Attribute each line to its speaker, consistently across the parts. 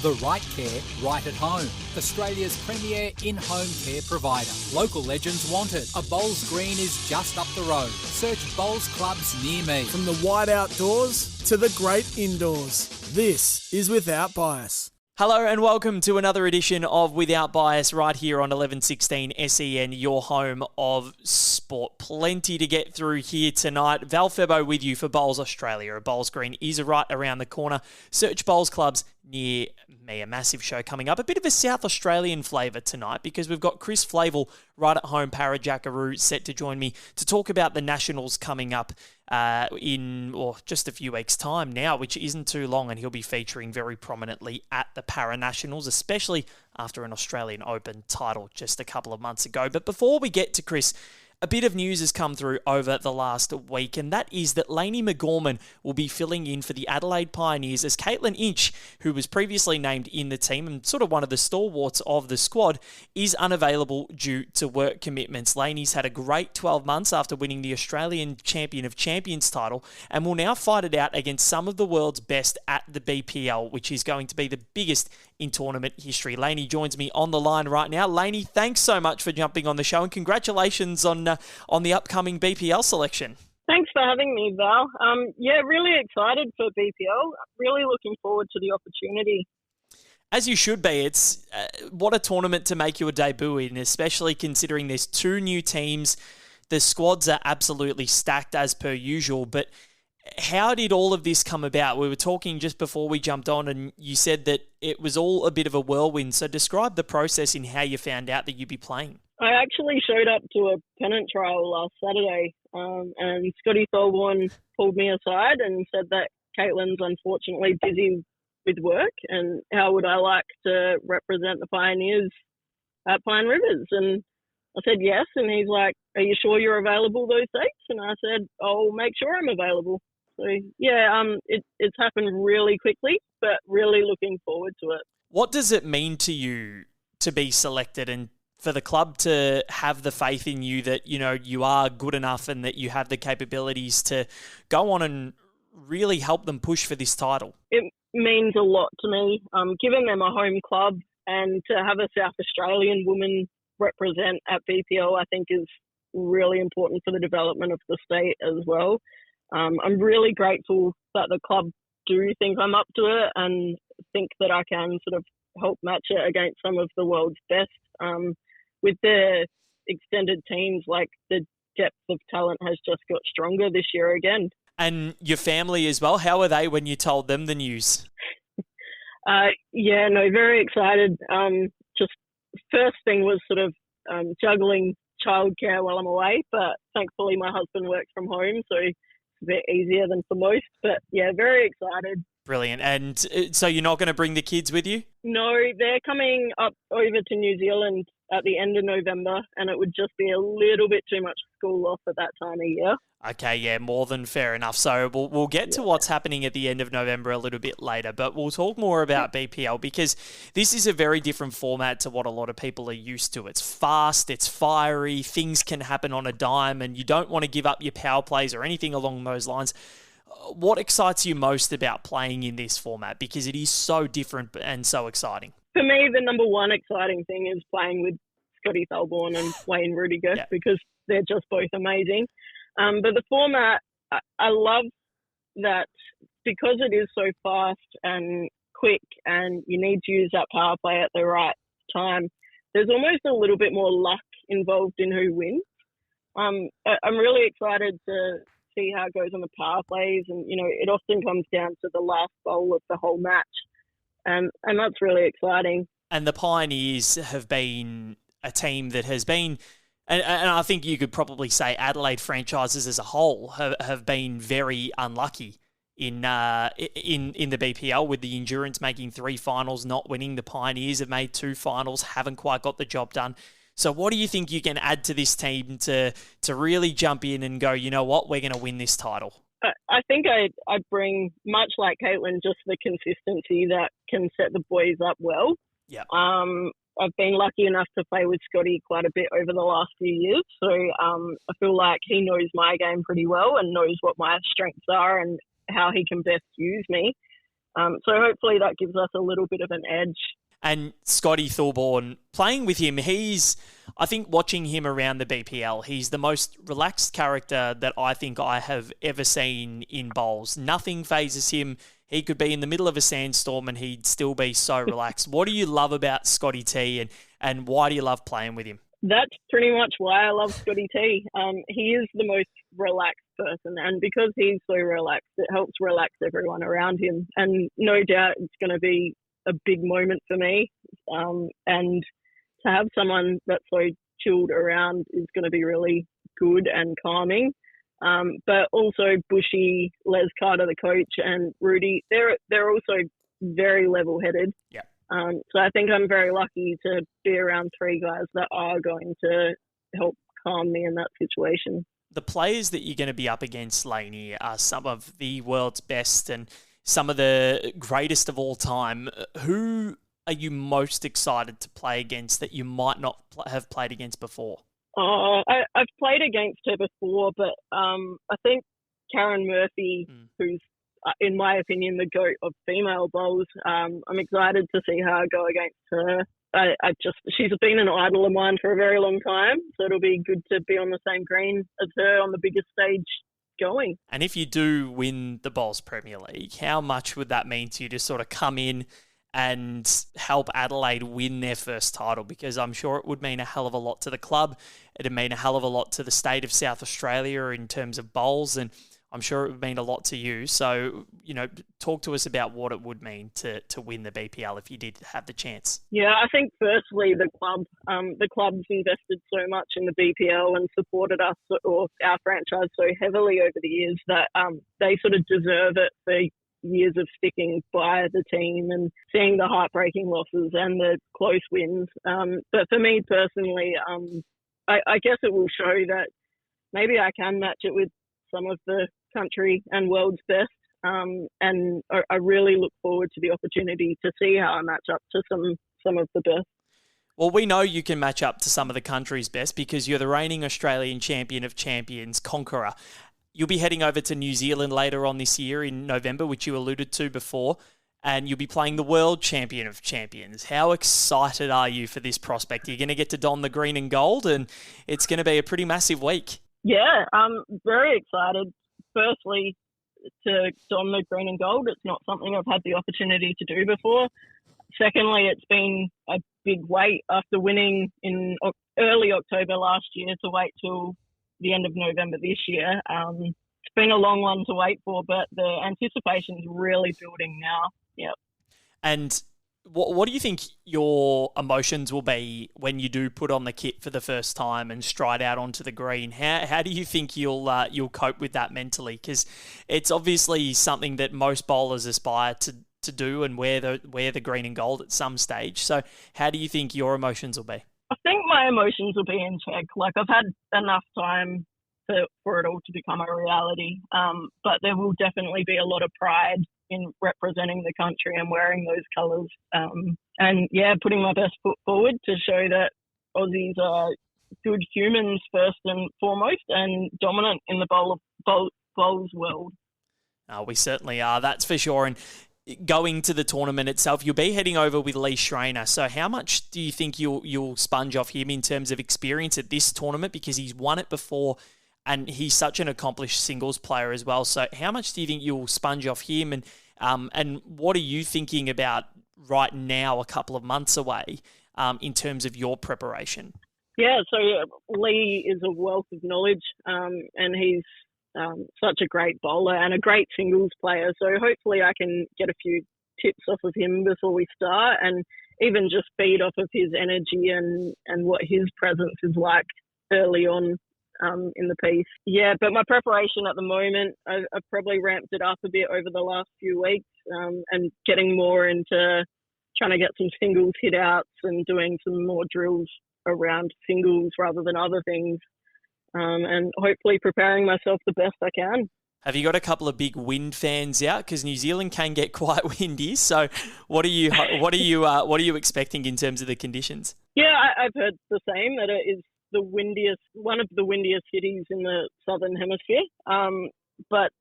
Speaker 1: The right care, right at home. Australia's premier in-home care provider. Local legends want it. A Bowls Green is just up the road. Search Bowls Clubs near me.
Speaker 2: From the wide outdoors to the great indoors, this is Without Bias.
Speaker 3: Hello and welcome to another edition of Without Bias right here on 1116 SEN, your home of sport. Plenty to get through here tonight. Val Febbo with you for Bowls Australia. A Bowls Green is right around the corner. Search Bowls Clubs near me. A massive show coming up. A bit of a South Australian flavour tonight because we've got Flavel right at home, Jackaroo, set to join me to talk about the Nationals coming up in just a few weeks' time now, which isn't too long, and he'll be featuring very prominently at the Para Nationals, especially after an Australian Open title just a couple of months ago. But before we get to Chris, a bit of news has come through over the last week, and that is that Laini McGorman will be filling in for the Adelaide Pioneers as Caitlin Inch, who was previously named in the team and sort of one of the stalwarts of the squad, is unavailable due to work commitments. Laini's had a great 12 months after winning the Australian Champion of Champions title and will now fight it out against some of the world's best at the BPL, which is going to be the biggest in tournament history. Laini joins me on the line right now. Laini, thanks so much for jumping on the show, and congratulations on the upcoming BPL selection.
Speaker 4: Thanks for having me, Val. Really excited for BPL. Really looking forward to the opportunity.
Speaker 3: As you should be. It's what a tournament to make your debut in, especially considering there's two new teams. The squads are absolutely stacked as per usual, but how did all of this come about? We were talking just before we jumped on, and you said that it was all a bit of a whirlwind. So describe the process in how you found out that you'd be playing.
Speaker 4: I actually showed up to a pennant trial last Saturday, and Scotty Thorburn pulled me aside and said that Caitlin's unfortunately busy with work, and how would I like to represent the Pioneers at Pine Rivers? And I said yes, and he's like, "Are you sure you're available those dates?" And I said, "I'll make sure I'm available." So it's happened really quickly, but really looking forward to it.
Speaker 3: What does it mean to you to be selected and for the club to have the faith in you that, you know, you are good enough and that you have the capabilities to go on and really help them push for this title?
Speaker 4: It means a lot to me. Given them a home club, and to have a South Australian woman represent at BPL, I think is really important for the development of the state as well. I'm really grateful that the club do think I'm up to it and think that I can sort of help match it against some of the world's best. With the extended teams, like, the depth of talent has just got stronger this year again.
Speaker 3: And your family as well, how are they when you told them the news?
Speaker 4: Very excited. Just first thing was sort of juggling childcare while I'm away, but thankfully my husband works from home, so it's a bit easier than for most. But yeah, very excited.
Speaker 3: Brilliant. And so you're not going to bring the kids with you?
Speaker 4: No, they're coming up over to New Zealand at the end of November, and it would just be a little bit too much school off at that time of year.
Speaker 3: Okay, yeah, more than fair enough. So we'll get to what's happening at the end of November a little bit later, but we'll talk more about BPL because this is a very different format to what a lot of people are used to. It's fast, it's fiery, things can happen on a dime, and you don't want to give up your power plays or anything along those lines. What excites you most about playing in this format? Because it is so different and so exciting.
Speaker 4: For me, the number one exciting thing is playing with Scotty Thorburn and Wayne Rudiger because they're just both amazing. But the format, I love that because it is so fast and quick and you need to use that power play at the right time, there's almost a little bit more luck involved in who wins. I'm really excited to see how it goes on the power plays, and it often comes down to the last bowl of the whole match, and that's really exciting.
Speaker 3: And the Pioneers have been a team that has been, and I think you could probably say Adelaide franchises as a whole have been very unlucky in the BPL, with the Endurance making 3 finals, not winning. The Pioneers have made 2 finals, haven't quite got the job done. So what do you think you can add to this team to really jump in and go, you know what, we're going to win this title?
Speaker 4: I think I'd bring, much like Caitlin, just the consistency that can set the boys up well.
Speaker 3: Yeah.
Speaker 4: I've been lucky enough to play with Scotty quite a bit over the last few years. So I feel like he knows my game pretty well and knows what my strengths are and how he can best use me. So hopefully that gives us a little bit of an edge.
Speaker 3: And Scotty Thorburn, playing with him, I think watching him around the BPL, he's the most relaxed character that I think I have ever seen in bowls. Nothing phases him. He could be in the middle of a sandstorm and he'd still be so relaxed. What do you love about Scotty T and why do you love playing with him?
Speaker 4: That's pretty much why I love Scotty T. He is the most relaxed person, and because he's so relaxed, it helps relax everyone around him. And no doubt it's going to be a big moment for me. And to have someone that's so chilled around is going to be really good and calming. But also Bushy, Les Carter, the coach, and Rudy, they're also very level-headed.
Speaker 3: Yeah.
Speaker 4: So I think I'm very lucky to be around three guys that are going to help calm me in that situation.
Speaker 3: The players that you're going to be up against, Laini, are some of the world's best and some of the greatest of all time. Who are you most excited to play against that you might not have played against before?
Speaker 4: I've played against her before, but I think Karen Murphy, who's, in my opinion, the GOAT of female bowls. I'm excited to see her go against her. She's been an idol of mine for a very long time, so it'll be good to be on the same green as her on the biggest stage going.
Speaker 3: And if you do win the Bowls Premier League, how much would that mean to you to sort of come in and help Adelaide win their first title? Because I'm sure it would mean a hell of a lot to the club. It'd mean a hell of a lot to the state of South Australia in terms of bowls, and I'm sure it would mean a lot to you. So, talk to us about what it would mean to win the BPL if you did have the chance.
Speaker 4: Yeah, I think firstly the club's invested so much in the BPL and supported us or our franchise so heavily over the years that they sort of deserve it for years of sticking by the team and seeing the heartbreaking losses and the close wins. But for me personally, I guess it will show that maybe I can match it with some of the country and world's best. And I really look forward to the opportunity to see how I match up to some of the best.
Speaker 3: Well, we know you can match up to some of the country's best because you're the reigning Australian champion of champions, conqueror. You'll be heading over to New Zealand later on this year in November, which you alluded to before, and you'll be playing the world champion of champions. How excited are you for this prospect? You're going to get to don the green and gold, and it's going to be a pretty massive week.
Speaker 4: Yeah, I'm very excited. Firstly, to don the green and gold. It's not something I've had the opportunity to do before. Secondly, it's been a big wait after winning in early October last year to wait till the end of November this year. It's been a long one to wait for, but the anticipation is really building now. Yep.
Speaker 3: And what do you think your emotions will be when you do put on the kit for the first time and stride out onto the green? How do you think you'll cope with that mentally? Because it's obviously something that most bowlers aspire to do and wear the green and gold at some stage. So how do you think your emotions will be?
Speaker 4: I think my emotions will be in check. Like, I've had enough time for it all to become a reality. But there will definitely be a lot of pride in representing the country and wearing those colours. And yeah, putting my best foot forward to show that Aussies are good humans first and foremost and dominant in the bowls world.
Speaker 3: We certainly are, that's for sure. And going to the tournament itself, you'll be heading over with Lee Schreiner. So how much do you think you'll sponge off him in terms of experience at this tournament? Because he's won it before and he's such an accomplished singles player as well. So how much do you think you'll sponge off him? And what are you thinking about right now, a couple of months away, in terms of your preparation?
Speaker 4: Yeah, so Lee is a wealth of knowledge, and he's such a great bowler and a great singles player. So hopefully I can get a few tips off of him before we start and even just feed off of his energy and what his presence is like early on in the piece. Yeah, but my preparation at the moment, I've probably ramped it up a bit over the last few weeks, and getting more into trying to get some singles hit outs and doing some more drills around singles rather than other things. And hopefully preparing myself the best I can.
Speaker 3: Have you got a couple of big wind fans out? Because New Zealand can get quite windy. So, what are you expecting in terms of the conditions?
Speaker 4: Yeah, I've heard the same, that it is one of the windiest cities in the southern hemisphere. But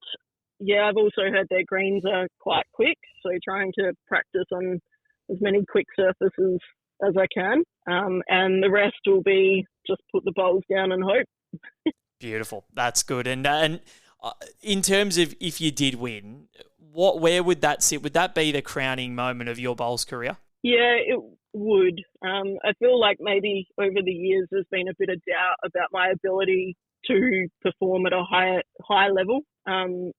Speaker 4: yeah, I've also heard their greens are quite quick, so trying to practice on as many quick surfaces as I can. And the rest will be just put the bowls down and hope.
Speaker 3: Beautiful. That's good. And in terms of if you did win, where would that sit? Would that be the crowning moment of your bowls career?
Speaker 4: Yeah, it would. I feel like maybe over the years there's been a bit of doubt about my ability to perform at a high level. And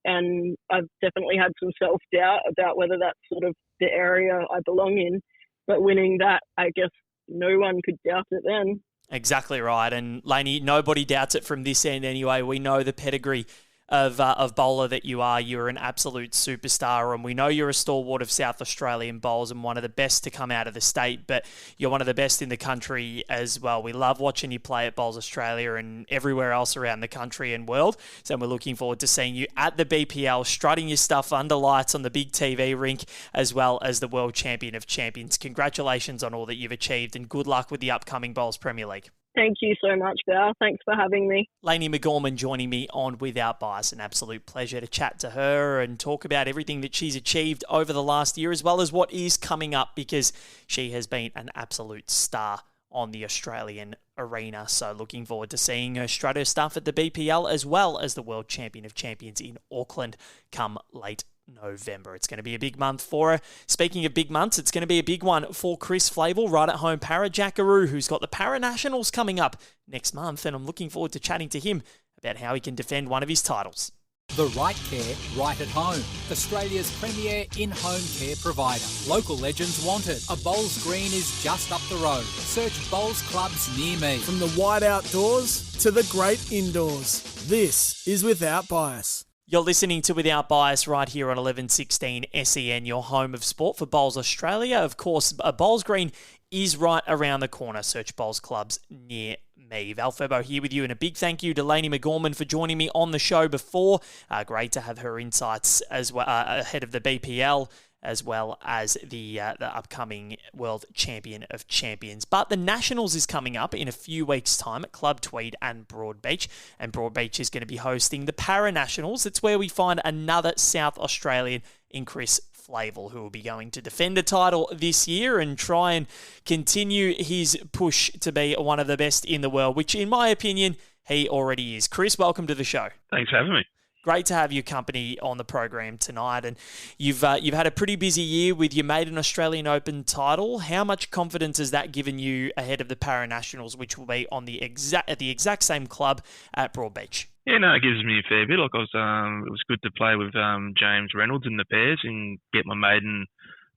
Speaker 4: I've definitely had some self-doubt about whether that's sort of the area I belong in. But winning that, I guess no one could doubt it then.
Speaker 3: Exactly right. And Laini, nobody doubts it from this end anyway. We know the pedigree of bowler that you are. You're an absolute superstar, and we know you're a stalwart of South Australian bowls and one of the best to come out of the state, but you're one of the best in the country as well. We love watching you play at Bowls Australia and everywhere else around the country and world, so we're looking forward to seeing you at the BPL, strutting your stuff under lights on the big TV rink, as well as the World Champion of Champions. Congratulations on all that you've achieved, and good luck with the upcoming Bowls Premier League.
Speaker 4: Thank you so much, Val. Thanks for having me.
Speaker 3: Laini McGorman joining me on Without Bias. An absolute pleasure to chat to her and talk about everything that she's achieved over the last year, as well as what is coming up, because she has been an absolute star on the Australian arena. So looking forward to seeing her strut her stuff at the BPL, as well as the World Champion of Champions in Auckland come late November. It's going to be a big month for her. Speaking of big months, it's going to be a big one for Chris Flavel, right at home para Jackaroo, who's got the Para Nationals coming up next month, and I'm looking forward to chatting to him about how he can defend one of his titles.
Speaker 1: The right care, right at home. Australia's premier in-home care provider. Local legends wanted. A Bowls Green is just up the road. Search Bowls clubs near me.
Speaker 2: From the wide outdoors to the great indoors, this is Without Bias.
Speaker 3: You're listening to Without Bias right here on 1116 SEN, your home of sport for Bowls Australia. Of course, a Bowls Green is right around the corner. Search Bowls clubs near me. Val Febbo here with you, and a big thank you to Laini McGorman for joining me on the show before. Great to have her insights as well ahead of the BPL, as well as the upcoming World Champion of Champions. But the Nationals is coming up in a few weeks' time at Club Tweed and Broadbeach. And Broadbeach is going to be hosting the Para Nationals. It's where we find another South Australian in Chris Flavel, who will be going to defend a title this year and try and continue his push to be one of the best in the world, which in my opinion, he already is. Chris, welcome to the show.
Speaker 5: Thanks for having me.
Speaker 3: Great to have your company on the program tonight, and you've had a pretty busy year with your maiden Australian Open title. How much confidence has that given you ahead of the Para Nationals, which will be on at the exact same club at Broadbeach?
Speaker 5: Yeah, no, it gives me a fair bit. Like it was good to play with James Reynolds in the pairs and get my maiden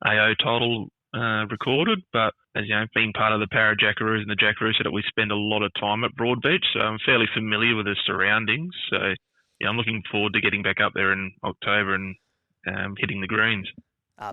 Speaker 5: AO title recorded. But as you know, being part of the Para Jackaroos and the Jackaroo, so that we spend a lot of time at Broadbeach, so I'm fairly familiar with the surroundings. So yeah, I'm looking forward to getting back up there in October and hitting the greens.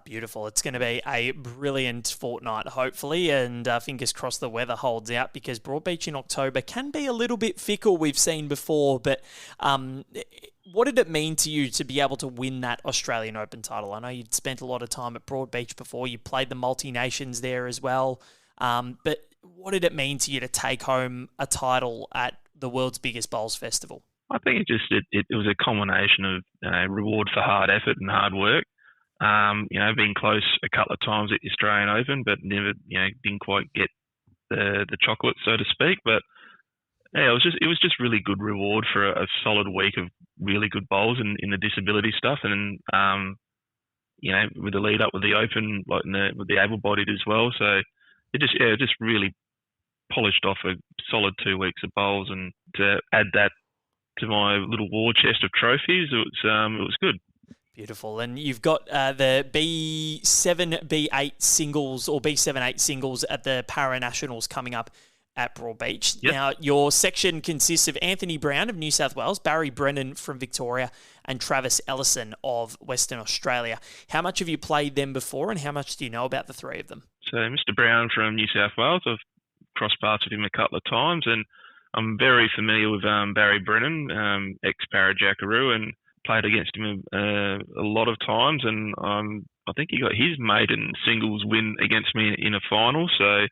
Speaker 3: Beautiful. It's going to be a brilliant fortnight, hopefully, and fingers crossed the weather holds out, because Broadbeach in October can be a little bit fickle, we've seen before. But what did it mean to you to be able to win that Australian Open title? I know you'd spent a lot of time at Broadbeach before. You played the multi-nations there as well. But what did it mean to you to take home a title at the world's biggest bowls festival?
Speaker 5: I think it was a combination of reward for hard effort and hard work. Being close a couple of times at the Australian Open, but never, didn't quite get the chocolate, so to speak. But yeah, it was just really good reward for a solid week of really good bowls in the disability stuff, and with the lead up with the Open, like with the able-bodied as well. So it just really polished off a solid 2 weeks of bowls, and to add that to my little war chest of trophies, it was good.
Speaker 3: Beautiful. And you've got the B7, B8 singles or B7-8 singles at the Para Nationals coming up at Broadbeach.
Speaker 5: Yep.
Speaker 3: Now, your section consists of Anthony Brown of New South Wales, Barry Brennan from Victoria, and Travis Ellison of Western Australia. How much have you played them before, and how much do you know about the three of them?
Speaker 5: So Mr. Brown from New South Wales, I've crossed paths with him a couple of times, and I'm very familiar with Barry Brennan, ex-Para Jackaroo, and played against him a lot of times, and I think he got his maiden singles win against me in a final. So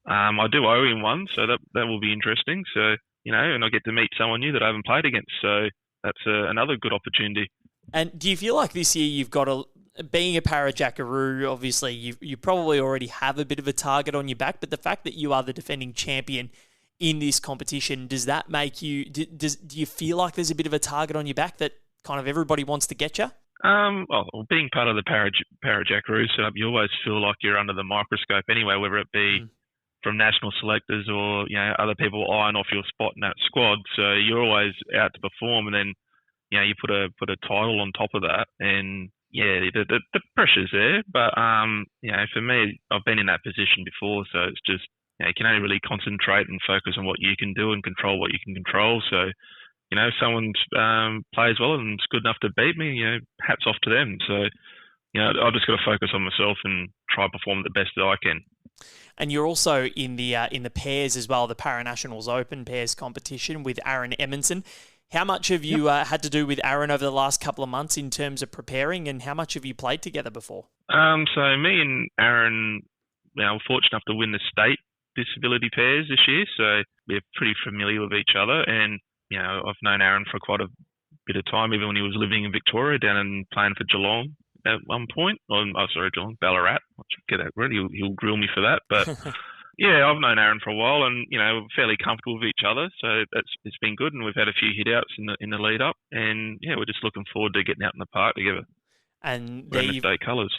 Speaker 5: I do owe him one, so that will be interesting. So and I get to meet someone new that I haven't played against. So that's another good opportunity.
Speaker 3: And do you feel like this year you've got being a para Jackaroo, obviously you probably already have a bit of a target on your back, but the fact that you are the defending champion in this competition, does that make you, do you feel like there's a bit of a target on your back that kind of everybody wants to get you?
Speaker 5: Well, being part of the para Jackaroo setup, you always feel like you're under the microscope anyway, whether it be from national selectors or other people eyeing off your spot in that squad. So you're always out to perform, and then you put a title on top of that, and the pressure's there. But for me, I've been in that position before, so it's just you can only really concentrate and focus on what you can do and control what you can control. So if someone plays well and is good enough to beat me, hats off to them. So I've just got to focus on myself and try to perform the best that I can.
Speaker 3: And you're also in the pairs as well, the Para Nationals Open pairs competition with Aaron Edmondson. How much have you had to do with Aaron over the last couple of months in terms of preparing, and how much have you played together before?
Speaker 5: So me and Aaron, were fortunate enough to win the state disability pairs this year, so we're pretty familiar with each other. And I've known Aaron for quite a bit of time, even when he was living in Victoria, down and playing for Geelong at one point. Geelong, Ballarat. I should get that right. He'll grill me for that, but. Yeah, I've known Aaron for a while, and we're fairly comfortable with each other, so it's been good. And we've had a few hit outs in the lead up, and we're just looking forward to getting out in the park together.
Speaker 3: And
Speaker 5: we're in the state colours.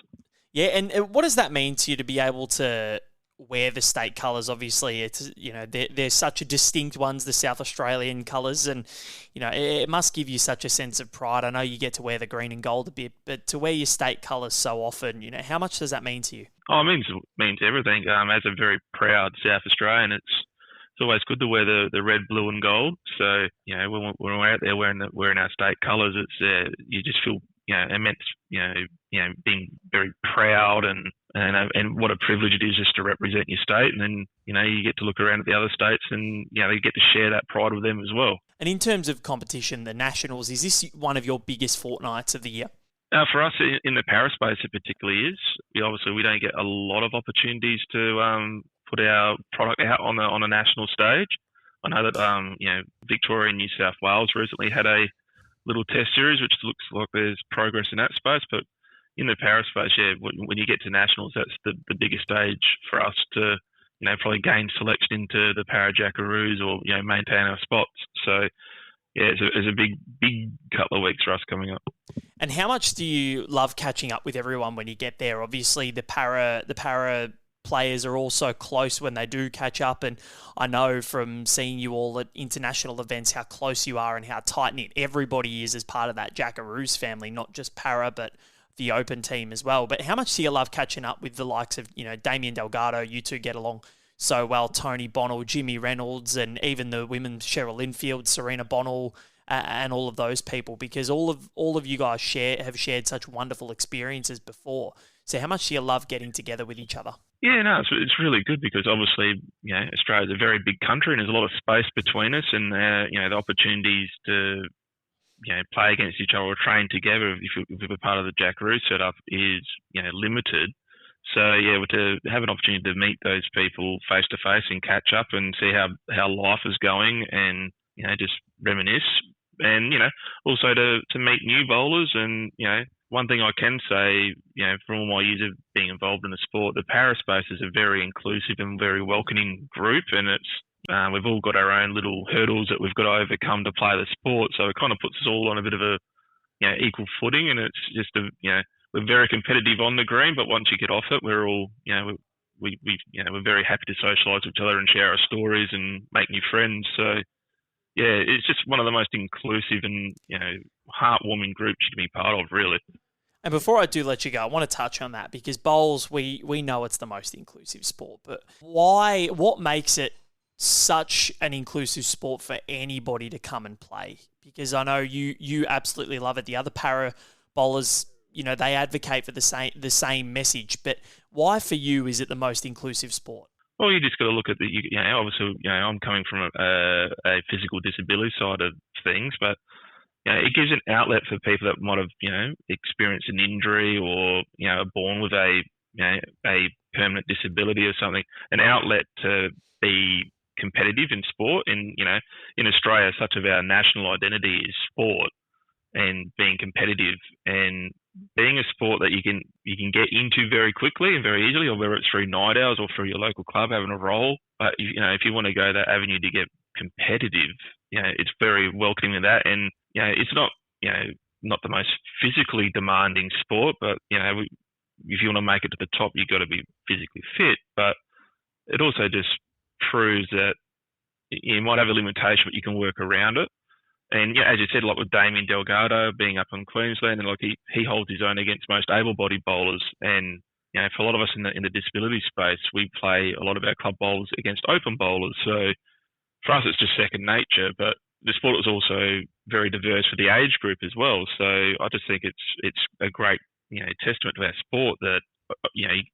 Speaker 3: Yeah, and what does that mean to you to be able to wear the state colours? Obviously, it's they're such a distinct ones, the South Australian colours, and it must give you such a sense of pride. I know you get to wear the green and gold a bit, but to wear your state colours so often, how much does that mean to you?
Speaker 5: Oh, it means everything. As a very proud South Australian, it's always good to wear the red, blue, and gold. So when we're out there wearing our state colours, it's you just feel immense. Being very proud and what a privilege it is just to represent your state. And then you get to look around at the other states and you get to share that pride with them as well.
Speaker 3: And in terms of competition, the Nationals, is this one of your biggest fortnights of the year?
Speaker 5: For us in the para space, it particularly is. We don't get a lot of opportunities to put our product out on a national stage. I know that Victoria and New South Wales recently had a little test series, which looks like there's progress in that space. But in the para space, when you get to nationals, that's the biggest stage for us to probably gain selection into the para Jackaroos or maintain our spots. So. Yeah, it's a big couple of weeks for us coming up.
Speaker 3: And how much do you love catching up with everyone when you get there? Obviously, the para players are all so close when they do catch up, and I know from seeing you all at international events how close you are and how tight-knit everybody is as part of that Jackaroos family, not just para, but the Open team as well. But how much do you love catching up with the likes of, Damien Delgado? You two get along so well, Tony Bonnell, Jimmy Reynolds, and even the women, Cheryl Linfield, Serena Bonnell, and all of those people, because all of you guys have shared such wonderful experiences before. So how much do you love getting together with each other?
Speaker 5: Yeah, no, it's really good because obviously, Australia's a very big country and there's a lot of space between us, and the opportunities to play against each other or train together if we're part of the Jackaroo setup is limited. So to have an opportunity to meet those people face to face and catch up and see how life is going, and just reminisce, and also to meet new bowlers. And one thing I can say, from all my years of being involved in the sport, the para space is a very inclusive and very welcoming group, and it's we've all got our own little hurdles that we've got to overcome to play the sport. So it kind of puts us all on a bit of a equal footing, and it's just we're very competitive on the green, but once you get off it, we're all, we're very happy to socialise with each other and share our stories and make new friends. So, it's just one of the most inclusive and, heartwarming groups you can be part of, really.
Speaker 3: And before I do let you go, I want to touch on that because bowls, we know it's the most inclusive sport, but what makes it such an inclusive sport for anybody to come and play? Because I know you absolutely love it. The other para bowlers, they advocate for the same message, but why for you is it the most inclusive sport?
Speaker 5: Well, you just got to look at obviously, I'm coming from a physical disability side of things, but it gives an outlet for people that might have, experienced an injury or, are born with a permanent disability or something, an outlet to be competitive in sport. And, in Australia, such of our national identity is sport. and being competitive and being a sport that you can get into very quickly and very easily, or whether it's through night hours or through your local club having a role. But if you want to go that avenue to get competitive, it's very welcoming to that. And it's not not the most physically demanding sport, but if you want to make it to the top, you've got to be physically fit. But it also just proves that you might have a limitation, but you can work around it. And as you said, like with Damien Delgado being up in Queensland, and like he holds his own against most able-bodied bowlers. And for a lot of us in the disability space, we play a lot of our club bowlers against open bowlers. So for us, it's just second nature. But the sport is also very diverse for the age group as well. So I just think it's a great testament to our sport that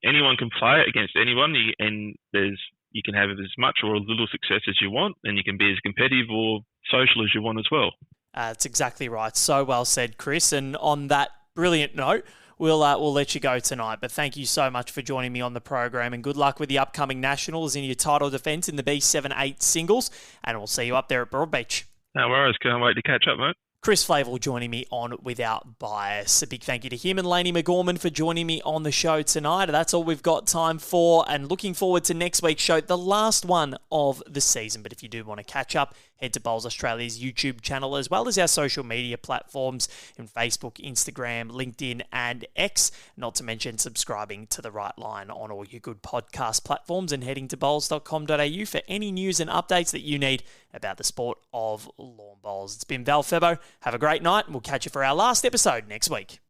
Speaker 5: anyone can play it against anyone, and you can have as much or as little success as you want, and you can be as competitive or social as you want as well.
Speaker 3: That's exactly right. So well said, Chris. And on that brilliant note, we'll let you go tonight. But thank you so much for joining me on the program, and good luck with the upcoming Nationals in your title defence in the B78 singles. And we'll see you up there at Broadbeach.
Speaker 5: No worries. Can't wait to catch up, mate.
Speaker 3: Chris Flavel joining me on Without Bias. A big thank you to him and Laini McGorman for joining me on the show tonight. That's all we've got time for, and looking forward to next week's show, the last one of the season. But if you do want to catch up, head to Bowls Australia's YouTube channel, as well as our social media platforms in Facebook, Instagram, LinkedIn and X. Not to mention subscribing to The Right Line on all your good podcast platforms, and heading to bowls.com.au for any news and updates that you need about the sport of lawn bowls. It's been Val Febbo. Have a great night, and we'll catch you for our last episode next week.